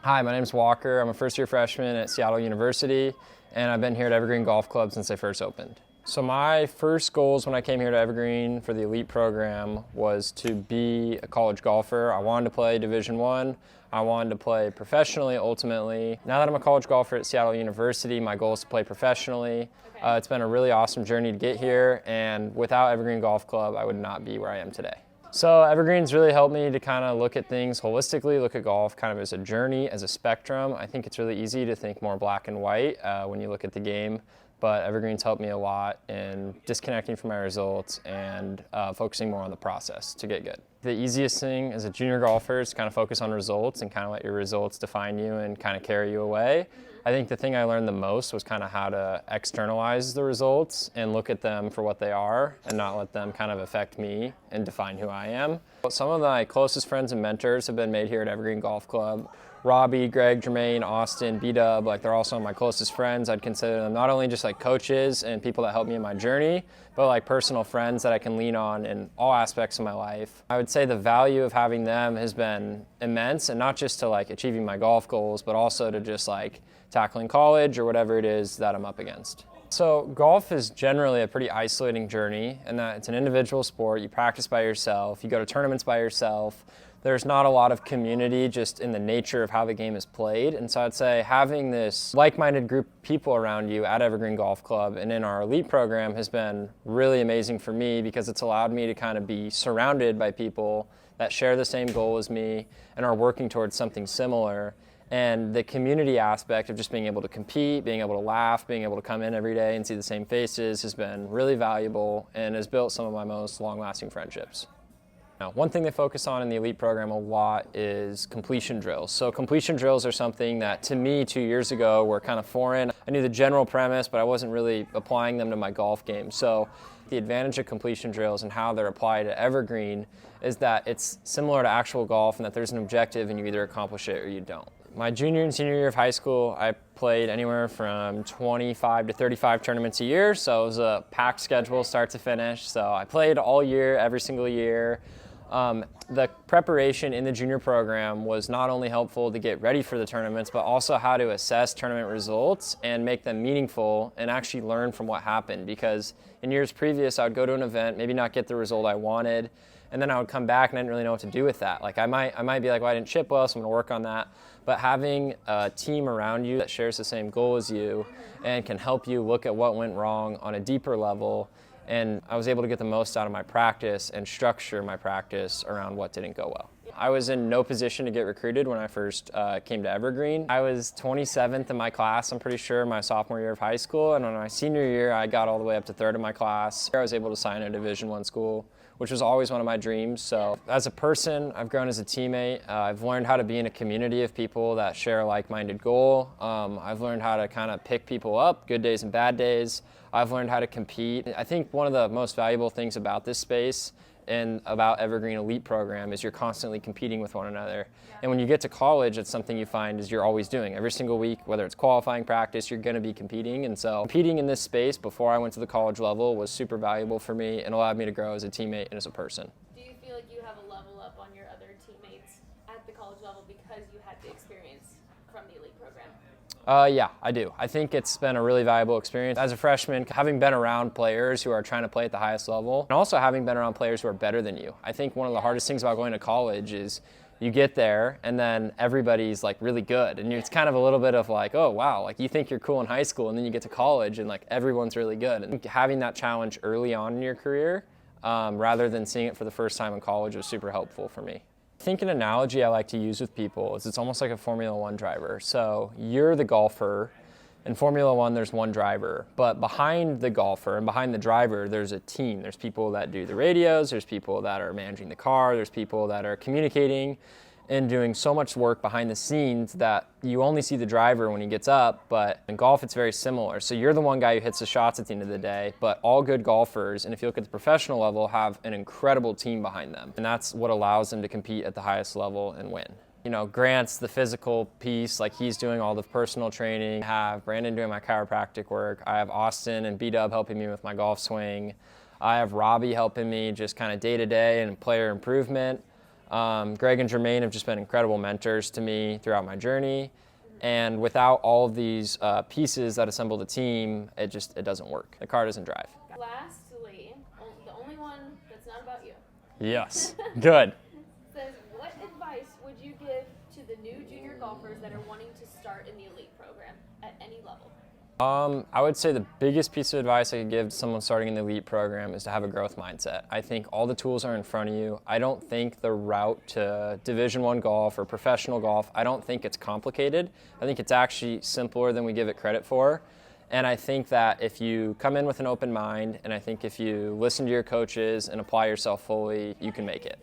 Hi, my name is Walker. I'm a first-year freshman at Seattle University, and I've been here at Evergreen Golf Club since they first opened. So my first goals when I came here to Evergreen for the Elite Program was to be a college golfer. I wanted to play Division I. I wanted to play professionally ultimately. Now that I'm a college golfer at Seattle University, my goal is to play professionally. It's been a really awesome journey to get here, and without Evergreen Golf Club, I would not be where I am today. So Evergreen's really helped me to kind of look at things holistically, look at golf kind of as a journey, as a spectrum. I think it's really easy to think more black and white when you look at the game, but Evergreen's helped me a lot in disconnecting from my results and focusing more on the process to get good. The easiest thing as a junior golfer is to kind of focus on results and kind of let your results define you and kind of carry you away. I think the thing I learned the most was kind of how to externalize the results and look at them for what they are and not let them kind of affect me and define who I am. Some of my closest friends and mentors have been made here at Evergreen Golf Club. Robbie, Greg, Jermaine, Austin, B-Dub, like they're all some of my closest friends. I'd consider them not only just like coaches and people that help me in my journey, but like personal friends that I can lean on in all aspects of my life. I would say the value of having them has been immense, and not just to like achieving my golf goals, but also to just like tackling college or whatever it is that I'm up against. So golf is generally a pretty isolating journey in that it's an individual sport. You practice by yourself, you go to tournaments by yourself. There's not a lot of community just in the nature of how the game is played. And so I'd say having this like-minded group of people around you at Evergreen Golf Club and in our elite program has been really amazing for me because it's allowed me to kind of be surrounded by people that share the same goal as me and are working towards something similar. And the community aspect of just being able to compete, being able to laugh, being able to come in every day and see the same faces has been really valuable and has built some of my most long-lasting friendships. Now, one thing they focus on in the elite program a lot is completion drills. So completion drills are something that to me 2 years ago were kind of foreign. I knew the general premise, but I wasn't really applying them to my golf game. So the advantage of completion drills and how they're applied at Evergreen is that it's similar to actual golf and that there's an objective and you either accomplish it or you don't. My junior and senior year of high school, I played anywhere from 25 to 35 tournaments a year, so it was a packed schedule start to finish. So I played all year, every single year. The preparation in the junior program was not only helpful to get ready for the tournaments, but also how to assess tournament results and make them meaningful and actually learn from what happened. Because in years previous, I would go to an event, maybe not get the result I wanted, and then I would come back and I didn't really know what to do with that. Like I might be like, well, I didn't chip well, so I'm gonna work on that. But having a team around you that shares the same goal as you and can help you look at what went wrong on a deeper level, and I was able to get the most out of my practice and structure my practice around what didn't go well. I was in no position to get recruited when I first came to Evergreen. I was 27th in my class, I'm pretty sure, my sophomore year of high school, and on my senior year, I got all the way up to third in my class. I was able to sign a Division I school, which was always one of my dreams. So as a person, I've grown as a teammate. I've learned how to be in a community of people that share a like-minded goal. I've learned how to kind of pick people up, good days and bad days. I've learned how to compete. I think one of the most valuable things about this space and about Evergreen Elite Program is you're constantly competing with one another. And when you get to college, it's something you find is you're always doing. Every single week, whether it's qualifying practice, you're gonna be competing. And so competing in this space before I went to the college level was super valuable for me and allowed me to grow as a teammate and as a person. Do you feel like you have a level up on your other teammates at the college level because you had the experience from the Elite Program? Yeah, I do. I think it's been a really valuable experience. As a freshman, having been around players who are trying to play at the highest level, and also having been around players who are better than you. I think one of the hardest things about going to college is you get there and then everybody's like really good. And it's kind of a little bit of like, oh wow, like you think you're cool in high school and then you get to college and like everyone's really good. And having that challenge early on in your career, rather than seeing it for the first time in college, was super helpful for me. I think an analogy I like to use with people is it's almost like a Formula One driver. So you're the golfer. In Formula One, there's one driver, but behind the golfer and behind the driver, there's a team. There's people that do the radios, there's people that are managing the car, there's people that are communicating and doing so much work behind the scenes that you only see the driver when he gets up, but in golf it's very similar. So you're the one guy who hits the shots at the end of the day, but all good golfers, and if you look at the professional level, have an incredible team behind them. And that's what allows them to compete at the highest level and win. You know, Grant's the physical piece, like he's doing all the personal training. I have Brandon doing my chiropractic work. I have Austin and B-Dub helping me with my golf swing. I have Robbie helping me just kind of day-to-day and player improvement. Greg and Jermaine have just been incredible mentors to me throughout my journey. And without all of these pieces that assemble the team, it doesn't work. The car doesn't drive. Lastly, the only one that's not about you. Yes, good. Says, what advice would you give to the new junior golfers that are wanting to start in the elite program at any level? I would say the biggest piece of advice I could give to someone starting in the elite program is to have a growth mindset. I think all the tools are in front of you. I don't think the route to Division I golf or professional golf, I don't think it's complicated. I think it's actually simpler than we give it credit for. And I think that if you come in with an open mind, and I think if you listen to your coaches and apply yourself fully, you can make it.